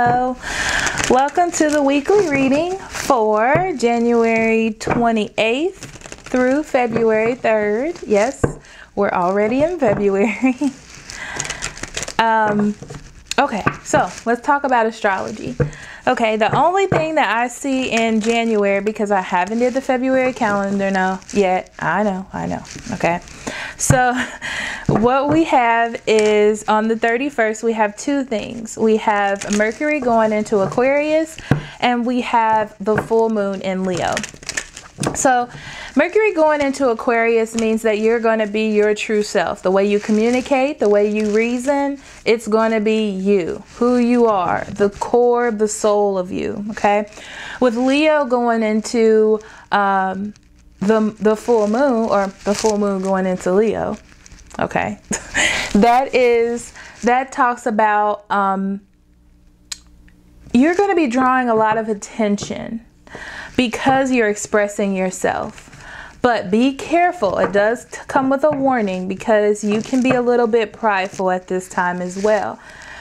Hello. Welcome to the weekly reading for January 28th through February 3rd. Yes, we're already in February. Okay, so let's talk about astrology. Okay, the only thing that I see in January, because I haven't did the February calendar yet. I know. Okay, so what we have is on the 31st, we have two things. We have Mercury going into Aquarius, and we have the full moon in Leo. So Mercury going into Aquarius means that you're going to be your true self. The way you communicate, the way you reason, it's going to be you, who you are, the core, the soul of you. Okay. With Leo going into the full moon, or the full moon going into Leo. Okay. that talks about you're going to be drawing a lot of attention because you're expressing yourself. But be careful. It does come with a warning, because you can be a little bit prideful at this time as well.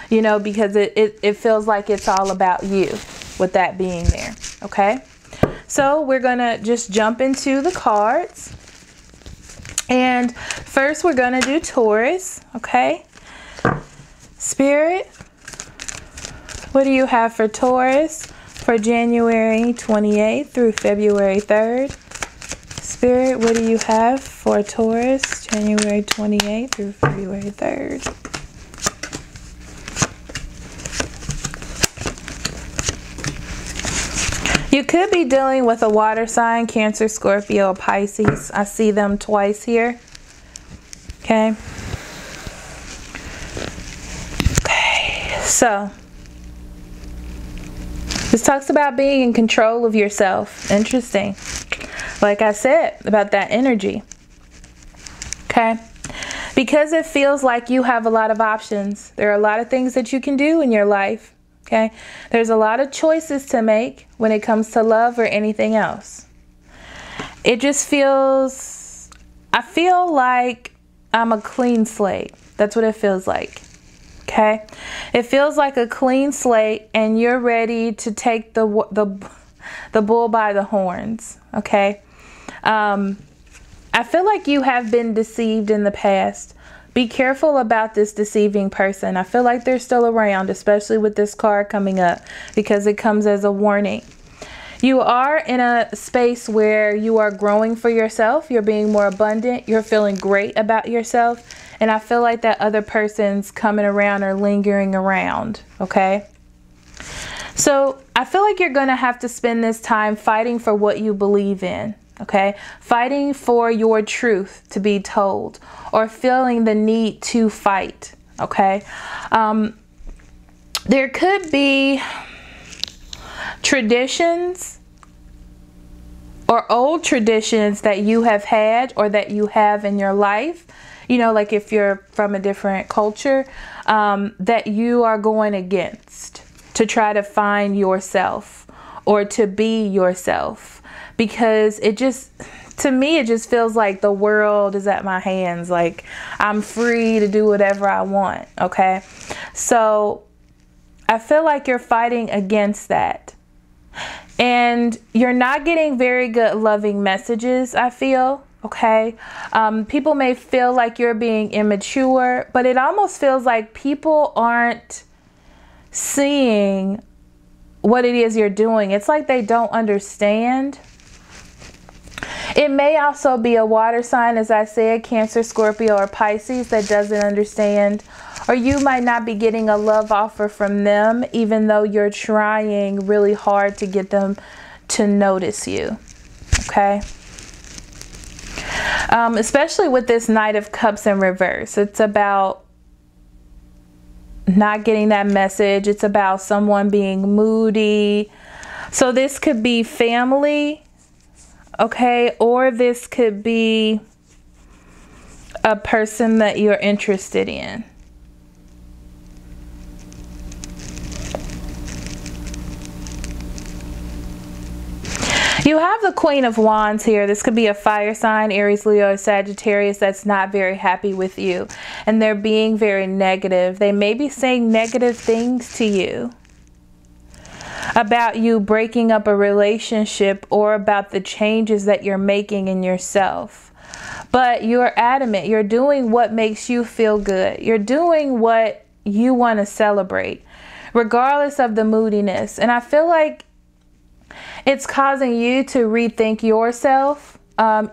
You know, because it feels like it's all about you with that being there. Okay. So we're going to just jump into the cards. And first we're going to do Taurus. Okay. Spirit, what do you have for Taurus for January 28th through February 3rd? Spirit, what do you have for Taurus, January 28th through February 3rd? You could be dealing with a water sign, Cancer, Scorpio, or Pisces. I see them twice here. Okay. Okay, so this talks about being in control of yourself. Interesting. Like I said, about that energy. Okay. Because it feels like you have a lot of options. There are a lot of things that you can do in your life. Okay. There's a lot of choices to make when it comes to love or anything else. It just feels, I feel like I'm a clean slate. That's what it feels like. Okay. It feels like a clean slate, and you're ready to take the bull by the horns. Okay. I feel like you have been deceived in the past. Be careful about this deceiving person. I feel like they're still around, especially with this card coming up, because it comes as a warning. You are in a space where you are growing for yourself. You're being more abundant. You're feeling great about yourself. And I feel like that other person's coming around or lingering around. Okay. So I feel like you're going to have to spend this time fighting for what you believe in. Okay. Fighting for your truth to be told, or feeling the need to fight. Okay. There could be traditions or old traditions that you have had or that you have in your life. You know, like if you're from a different culture, that you are going against to try to find yourself or to be yourself. Because it just, to me, it just feels like the world is at my hands. Like I'm free to do whatever I want. Okay. So I feel like you're fighting against that. And you're not getting very good loving messages, I feel. Okay. People may feel like you're being immature, but it almost feels like people aren't seeing what it is you're doing. It's like they don't understand. It may also be a water sign, as I said, Cancer, Scorpio, or Pisces, that doesn't understand. Or you might not be getting a love offer from them, even though you're trying really hard to get them to notice you. Okay. Especially with this Knight of Cups in reverse. It's about not getting that message. It's about someone being moody. So this could be family. Okay. Or this could be a person that you're interested in. You have the Queen of Wands here. This could be a fire sign, Aries, Leo, or Sagittarius, that's not very happy with you. And they're being very negative. They may be saying negative things to you. about you breaking up a relationship or about the changes that you're making in yourself. But you're adamant. You're doing what makes you feel good. You're doing what you want to celebrate, regardless of the moodiness. And I feel like it's causing you to rethink yourself.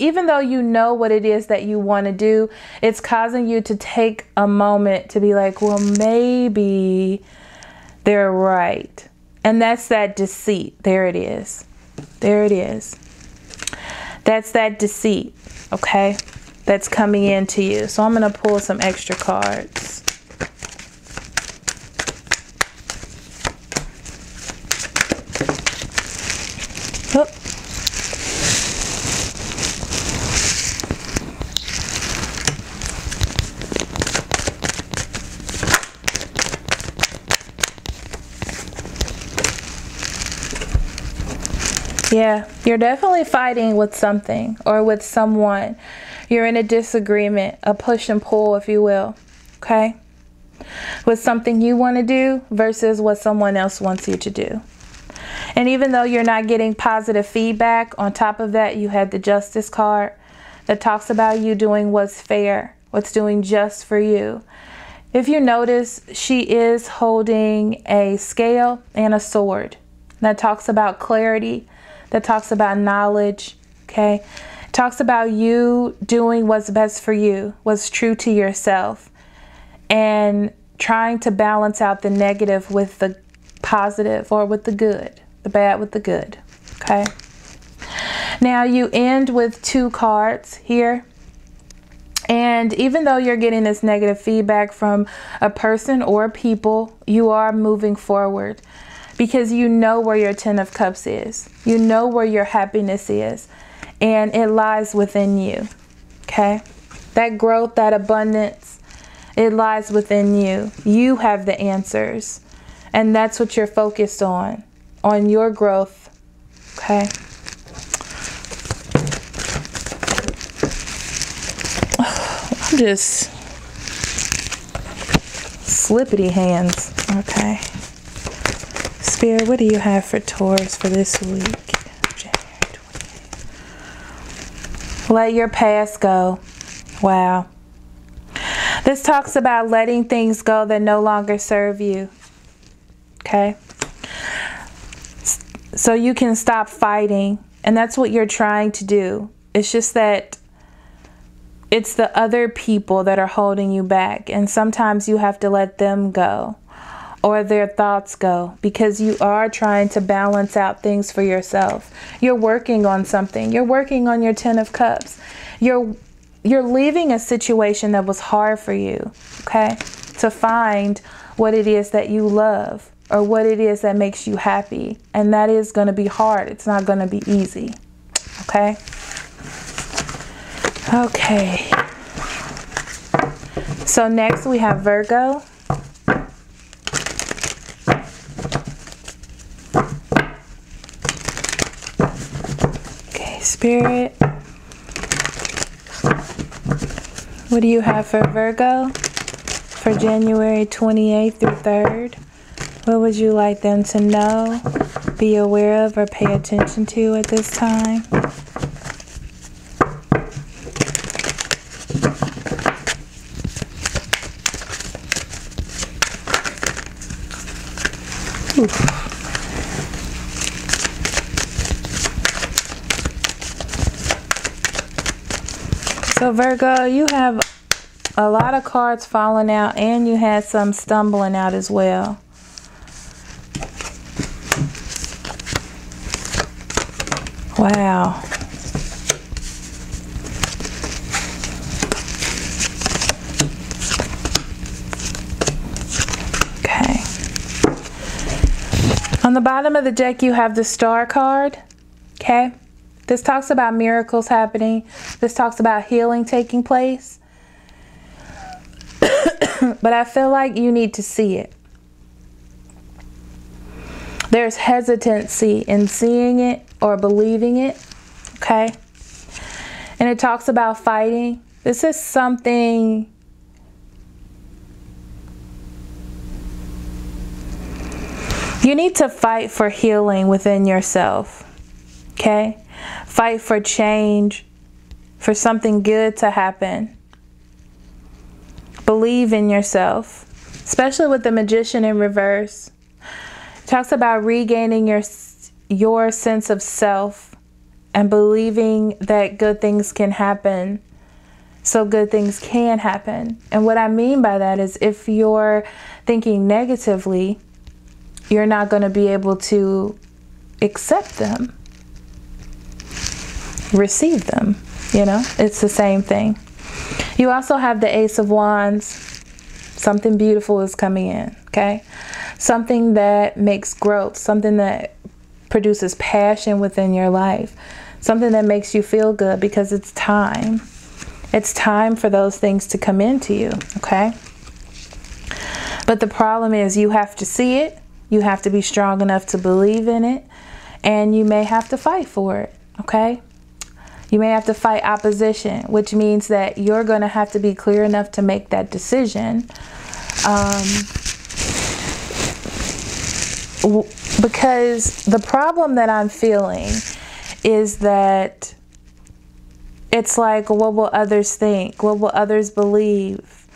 Even though you know what it is that you want to do, it's causing you to take a moment to be like, well, maybe they're right. And that's that deceit. There it is. There it is. That's that deceit, okay? That's coming into you. So I'm going to pull some extra cards. Oh. Yeah, you're definitely fighting with something or with someone. You're in a disagreement, a push and pull, if you will, okay? With something you want to do versus what someone else wants you to do. And even though you're not getting positive feedback, on top of that, you had the Justice card that talks about you doing what's fair, what's doing just for you. If you notice, she is holding a scale and a sword. That talks about clarity. That talks about knowledge, okay? It talks about you doing what's best for you, what's true to yourself, and trying to balance out the negative with the positive, or with the good, the bad with the good, okay? Now you end with 2 cards here. And even though you're getting this negative feedback from a person or people, you are moving forward. Because you know where your 10 of Cups is. You know where your happiness is. And it lies within you. Okay? That growth, that abundance, it lies within you. You have the answers. And that's what you're focused on your growth. Okay? I'm just slippity hands. Okay. Spirit, what do you have for Taurus for this week? January 28th. Let your past go. Wow. This talks about letting things go that no longer serve you. Okay? So you can stop fighting. And that's what you're trying to do. It's just that it's the other people that are holding you back. And sometimes you have to let them go. Or their thoughts go, because you are trying to balance out things for yourself. You're working on something. You're working on your 10 of Cups. You're leaving a situation that was hard for you, okay, to find what it is that you love or what it is that makes you happy. And that is going to be hard. It's not going to be easy, okay? Okay. So next we have Virgo. Spirit, what do you have for Virgo for January 28th through 3rd? What would you like them to know, be aware of, or pay attention to at this time? Oof. So Virgo, you have a lot of cards falling out, and you had some stumbling out as well. Wow. Okay. On the bottom of the deck, you have the Star card. Okay. This talks about miracles happening. This talks about healing taking place. But I feel like you need to see it. There's hesitancy in seeing it or believing it. Okay? And it talks about fighting. This is something You need to fight for healing within yourself. Okay? Fight for change, for something good to happen. Believe in yourself, especially with the Magician in reverse. It talks about regaining your sense of self and believing that good things can happen. So good things can happen. And what I mean by that is if you're thinking negatively, you're not going to be able to accept them, receive them. You know, it's the same thing. You also have the Ace of Wands. Something beautiful is coming in, okay? Something that makes growth, something that produces passion within your life, something that makes you feel good because it's time. It's time for those things to come into you, okay? But the problem is you have to see it. You have to be strong enough to believe in it. And you may have to fight for it, okay? You may have to fight opposition, which means that you're going to have to be clear enough to make that decision. Because the problem that I'm feeling is that it's like, what will others think? What will others believe?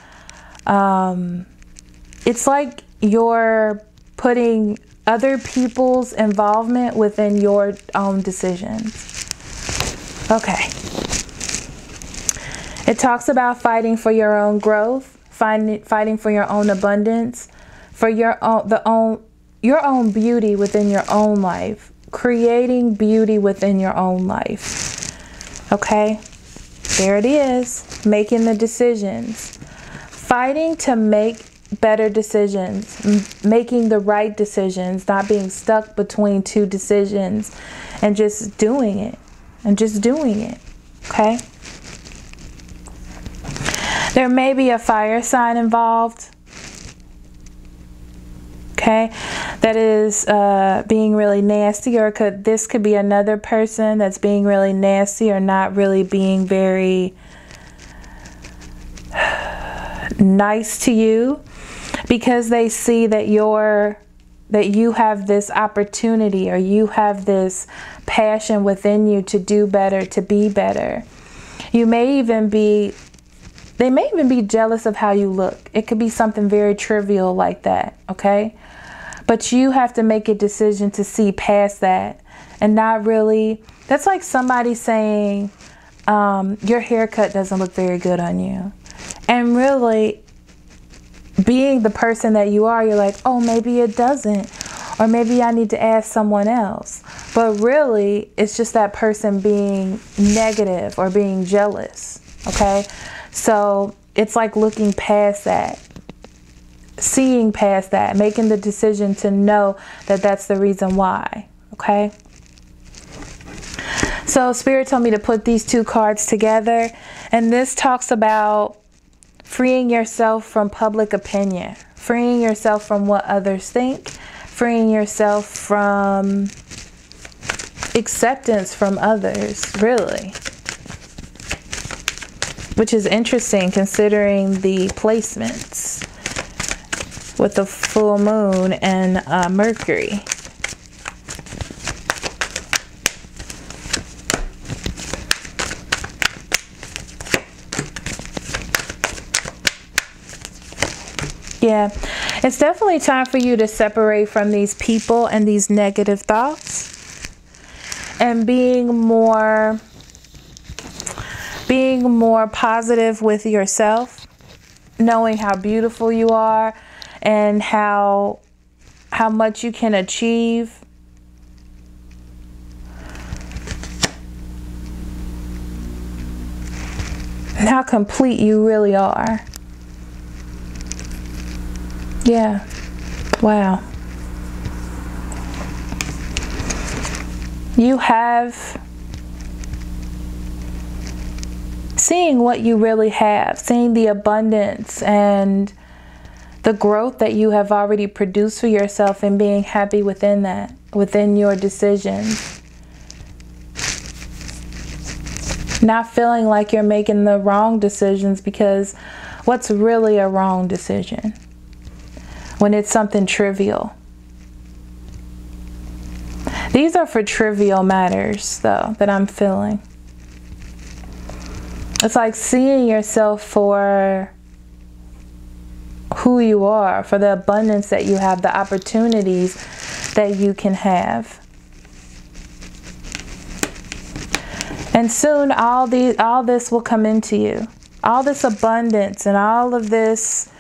It's like you're putting other people's involvement within your own decisions. Okay. It talks about fighting for your own growth, fighting for your own abundance, for your own beauty within your own life, creating beauty within your own life. Okay? There it is, making the decisions. Fighting to make better decisions, making the right decisions, not being stuck between two decisions and just doing it. Okay? There may be a fire sign involved. Okay? That is being really nasty, or this could be another person that's being really nasty or not really being very nice to you because they see that you have this opportunity or you have this passion within you to do better, to be better. They may even be jealous of how you look. It could be something very trivial like that, okay? But you have to make a decision to see past that and not really, that's like somebody saying, your haircut doesn't look very good on you. And really, being the person that you are, you're like, oh, maybe it doesn't. Or maybe I need to ask someone else. But really, it's just that person being negative or being jealous. Okay? So it's like looking past that. Seeing past that. Making the decision to know that that's the reason why. Okay? So Spirit told me to put these two cards together. And this talks about freeing yourself from public opinion, freeing yourself from what others think, freeing yourself from acceptance from others, really. Which is interesting considering the placements with the full moon and Mercury. Yeah, it's definitely time for you to separate from these people and these negative thoughts and being more positive with yourself, knowing how beautiful you are and how much you can achieve. And how complete you really are. Yeah. Wow. You have seeing what you really have, seeing the abundance and the growth that you have already produced for yourself and being happy within that, within your decisions. Not feeling like you're making the wrong decisions, because what's really a wrong decision? When it's something trivial. These are for trivial matters, though, that I'm feeling. It's like seeing yourself for who you are, for the abundance that you have, the opportunities that you can have. And soon all this will come into you. All this abundance and all of these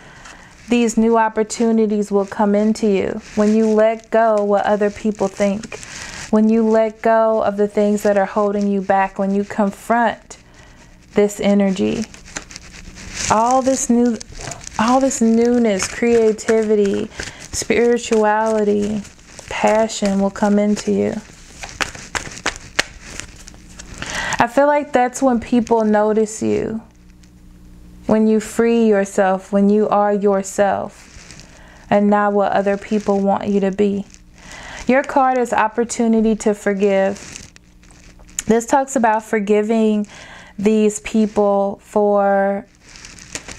new opportunities will come into you when you let go what other people think. When you let go of the things that are holding you back, when you confront this energy, all this newness, creativity, spirituality, passion will come into you. I feel like that's when people notice you. When you free yourself, when you are yourself and not what other people want you to be. Your card is opportunity to forgive. This talks about forgiving these people for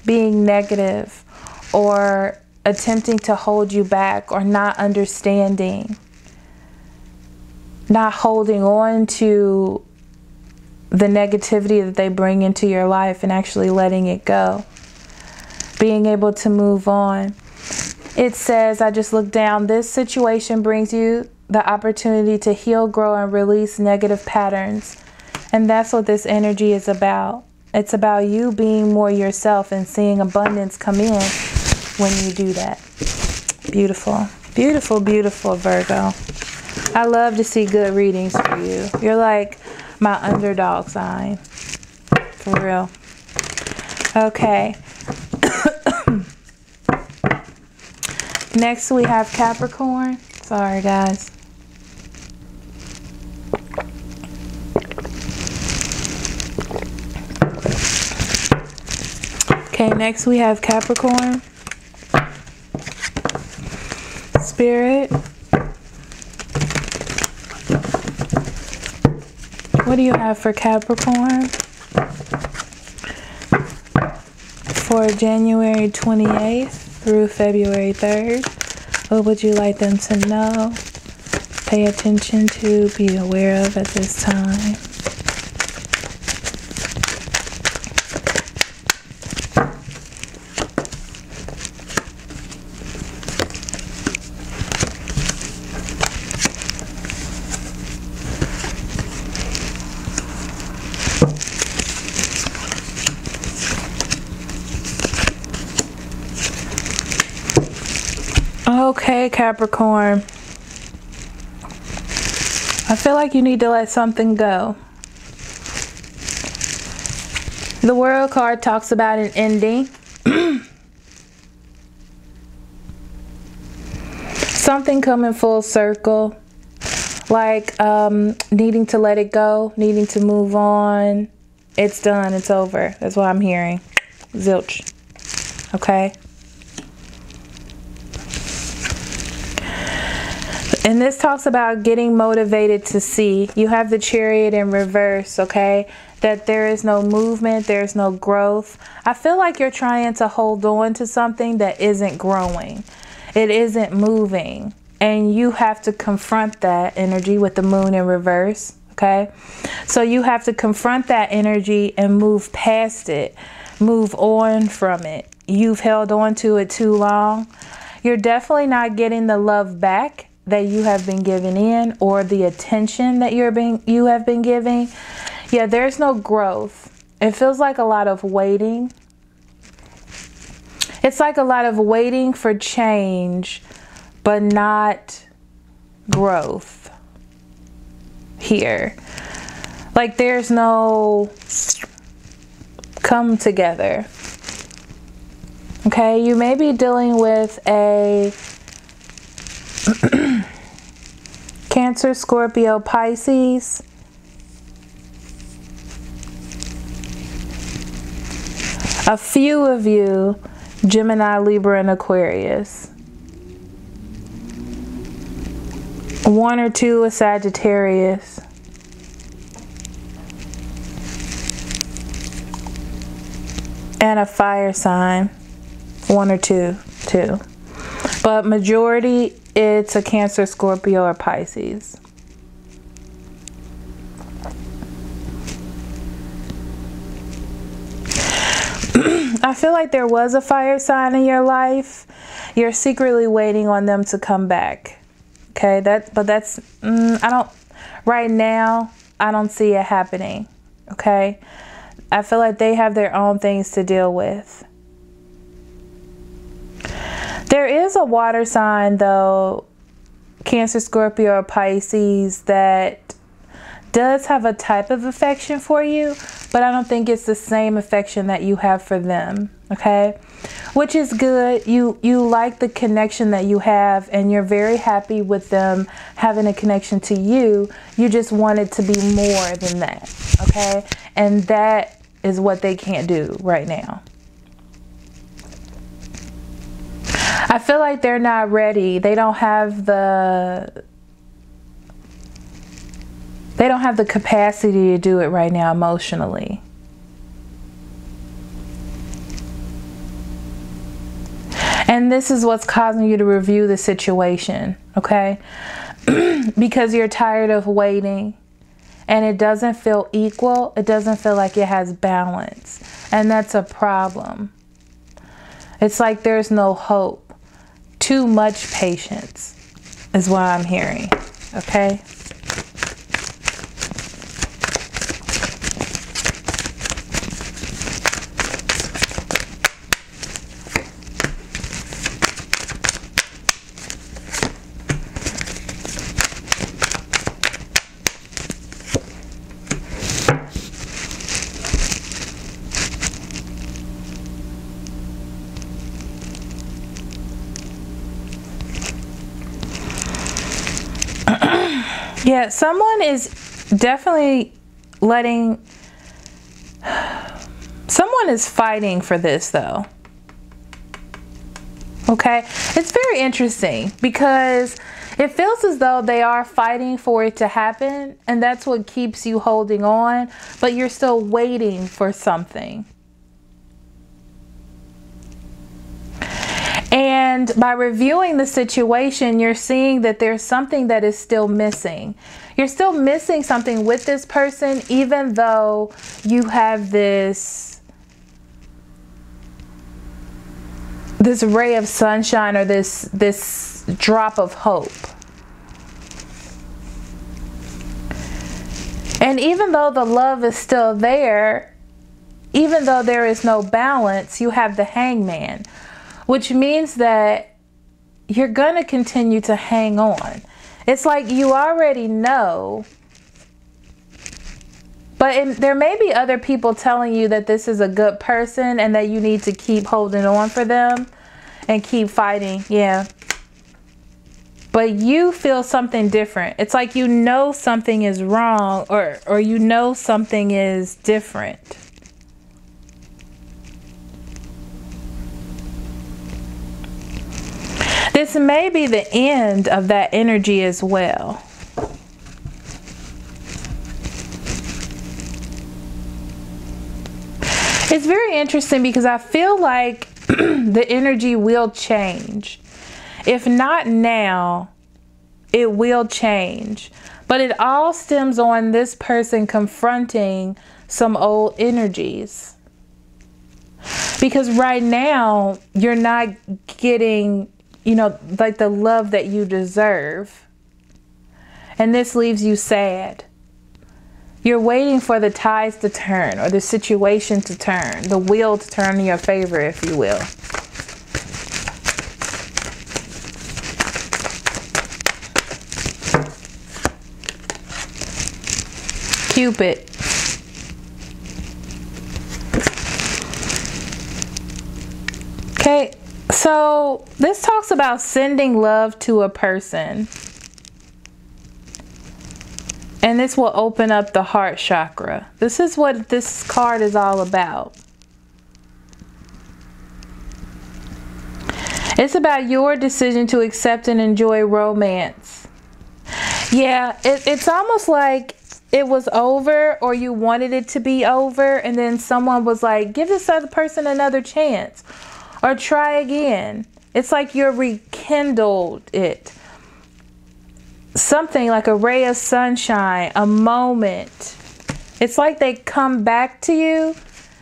being negative or attempting to hold you back or not understanding, not holding on to the negativity that they bring into your life and actually letting it go, being able to move on. It says, I just looked down, this situation brings you the opportunity to heal, grow, and release negative patterns. And that's what this energy is about. It's about you being more yourself and seeing abundance come in when you do that. Beautiful. Beautiful, beautiful, Virgo. I love to see good readings for you. You're like my underdog sign. For real. Okay. Next we have Capricorn. Sorry, guys. Okay, next we have Capricorn. Spirit. What do you have for Capricorn? For January 28th through February 3rd. What would you like them to know? Pay attention to, be aware of at this time. Okay, Capricorn. I feel like you need to let something go. The World card talks about an ending. Something coming full circle. Like needing to let it go, needing to move on. It's done, it's over. That's what I'm hearing. Zilch. Okay? And this talks about getting motivated to see. You have the Chariot in reverse, okay? That there is no movement, there's no growth. I feel like you're trying to hold on to something that isn't growing. It isn't moving. And you have to confront that energy with the Moon in reverse, okay? So you have to confront that energy and move past it. Move on from it. You've held on to it too long. You're definitely not getting the love back that you have been giving in, or the attention that you have been giving. Yeah, there's no growth. It feels like a lot of waiting. It's like a lot of waiting for change, but not growth here. Like there's no come together. Okay, you may be dealing with a Cancer, Scorpio, Pisces. A few of you, Gemini, Libra, and Aquarius. One or two, a Sagittarius. And a fire sign. One or two. But majority, it's a Cancer, Scorpio, or Pisces. I feel like there was a fire sign in your life. You're secretly waiting on them to come back. Okay, right now, I don't see it happening. Okay, I feel like they have their own things to deal with. There is a water sign though, Cancer, Scorpio, or Pisces, that does have a type of affection for you, but I don't think it's the same affection that you have for them. Okay, which is good. You like the connection that you have, and you're very happy with them having a connection to you. You just want it to be more than that. Okay, and that is what they can't do right now. I feel like they're not ready. They don't have the capacity to do it right now emotionally. And this is what's causing you to review the situation, okay? Because you're tired of waiting and it doesn't feel equal. It doesn't feel like it has balance. And that's a problem. It's like there's no hope. Too much patience is what I'm hearing, okay? Yeah, someone is definitely someone is fighting for this though. Okay, it's very interesting because it feels as though they are fighting for it to happen, and that's what keeps you holding on, but you're still waiting for something. And by reviewing the situation, you're seeing that there's something that is still missing. You're still missing something with this person, even though you have this ray of sunshine, or this drop of hope. And even though the love is still there, even though there is no balance, you have the Hangman, which means that you're going to continue to hang on. It's like you already know, but there may be other people telling you that this is a good person and that you need to keep holding on for them and keep fighting. Yeah. But you feel something different. It's like you know something is wrong, or you know something is different. This may be the end of that energy as well. It's very interesting because I feel like the energy will change. If not now, it will change. But it all stems on this person confronting some old energies. Because right now, you're not getting, like the love that you deserve. And this leaves you sad. You're waiting for the tides to turn, or the situation to turn, the wheel to turn in your favor, if you will. Cupid. Okay, so this talks about sending love to a person. And this will open up the heart chakra. This is what this card is all about. It's about your decision to accept and enjoy romance. Yeah, it's almost like it was over, or you wanted it to be over, and then someone was like, give this other person another chance, or try again. It's like you're rekindled it. Something like a ray of sunshine, a moment. It's like they come back to you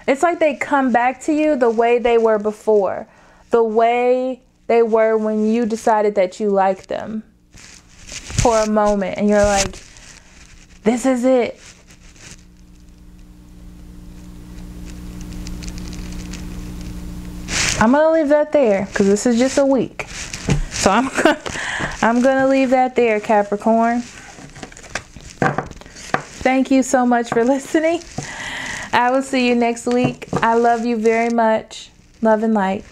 It's like they come back to you the way they were before. The way they were when you decided that you liked them for a moment. And you're like, this is it. I'm going to leave that there because this is just a week. So I'm going to leave that there, Capricorn. Thank you so much for listening. I will see you next week. I love you very much. Love and light.